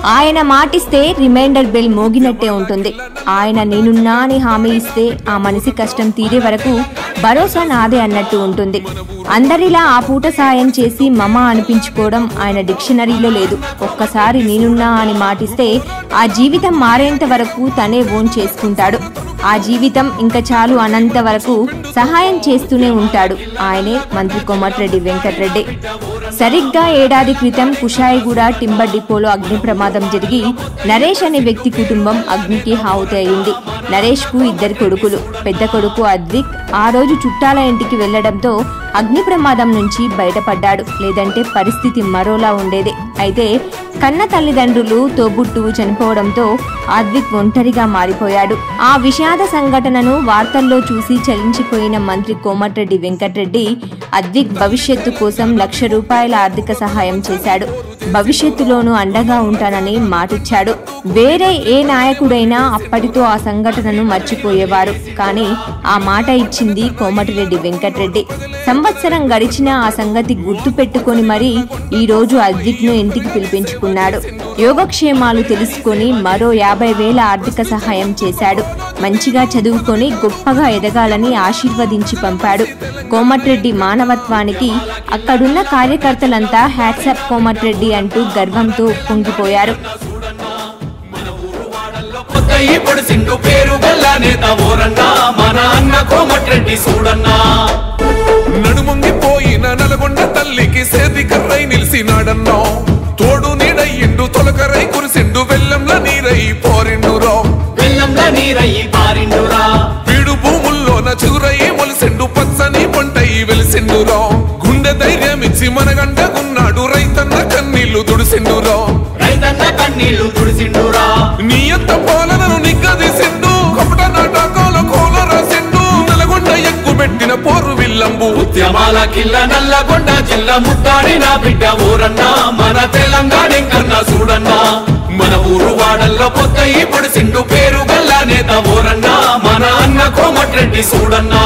ఆయన మాటిస్తే reminder bell మోగినట్టే ఉంటుంది. ఆయన నేనున్నా అని హామీ ఇస్తే ఆ మనిషి కష్టం తీరే వరకు భరోసా నాదే అన్నట్టు ఉంటుంది. అందరిలా ఆ పూట సాయం చేసి మమ అనిపించుకోవడం ఆయన డిక్షనరీలో లేదు. ఒక్కసారి నేనున్నా అని మాటిస్తే ఆ జీవితం మారేంత వరకు తనే ఓన్ చేసుకుంటాడు. ఆ జీవితం ఇంకా చాలు అనంత వరకు సహాయం చేస్తూనే ఉంటాడు. ఆయనే మంత్రి కోమటిరెడ్డి వెంకటరెడ్డి. సరిగ్గా ఏడాది క్రితం కుషాయిగూడ టింబర్ డిపోలో అగ్ని ప్రమాదం జరిగి నరేష్ అనే వ్యక్తి కుటుంబం అగ్నికి హావుతి అయింది. నరేష్ కు 2 కొడుకులు. పెద్ద కొడుకు అద్విక్ ఆ రోజు చుట్టాల ఇంటికి వెళ్లడంతో అగ్ని ప్రమాదం నుంచి బయటపడ్డాడు. లేదంటే పరిస్థితి మరోలా ఉండేది. అయితే కన్న తల్లిదండ్రులు తోబుట్టువు చనిపోవడంతో అద్విక్ ఒంటరిగా మారిపోయాడు. ఆ విషాద సంఘటనను వార్తల్లో చూసి చలించిపోయిన మంత్రి కోమటిరెడ్డి వెంకటరెడ్డి అద్విక్ భవిష్యత్తు కోసం ₹1,00,000 ఆర్థిక సహాయం చేశాడు. భవిష్యత్తులోనూ అండగా ఉంటానని మాటిచ్చాడు. వేరే ఏ నాయకుడైనా అప్పటితో ఆ సంఘటనను మర్చిపోయేవారు. కానీ ఆ మాట ఇచ్చింది కోమటిరెడ్డి వెంకటరెడ్డి. సంవత్సరం గడిచినా ఆ సంగతి గుర్తు పెట్టుకుని మరీ ఈ రోజు అద్విక్ ను ఇంటికి పిలిపించుకున్నాడు. యోగక్షేమాలు తెలుసుకుని మరో 50,000 ఆర్థిక సహాయం చేశాడు. మంచిగా చదువుకొని గొప్పగా ఎదగాలని ఆశీర్వదించి పంపాడు. కోమటిరెడ్డి మానవత్వానికి అక్కడున్న కార్యకర్తలంతా హ్యాట్సాప్ కోమటిరెడ్డి అంటూ గర్వంతో పొంగిపోయారు. నడుమొంగిపోయిన నల్గొండ తల్లికి సేదికర్రై నిలిసినాడన్నో, తోడు నీడయ్యిండు తొలకరై కురిసిండు, వెల్లంల నీరై పోరిండురా, వీడు భూముల్లోన చూరై మొలిసిండు, పచ్చని పంటై వెలిసిండురా, గుండె ధైర్యమిచ్చి మనగంటకున్నాడు, రైతన్న కన్నీళ్లు తుడిసిండురా, నీయంత పాలనను నిగ్గదీసిండు, కపట నాటకాల కోల రాసిండు, నల్గొండ ఎక్కు పెట్టిన పోరు విల్లంబు, ఉద్యమాల కిల్ల నల్లగొండ జిల్లా ముట్టాడిన బిడ్డ ఊరన్నా, మన తెలంగాణ కన్నా చూడన్నా, మన ఊరు వాడల్లో పొద్దయి పొడిసిండు, పేరు గల్లా నేత ఊరన్నా, మన అన్న కోమటిరెడ్డి చూడన్నా.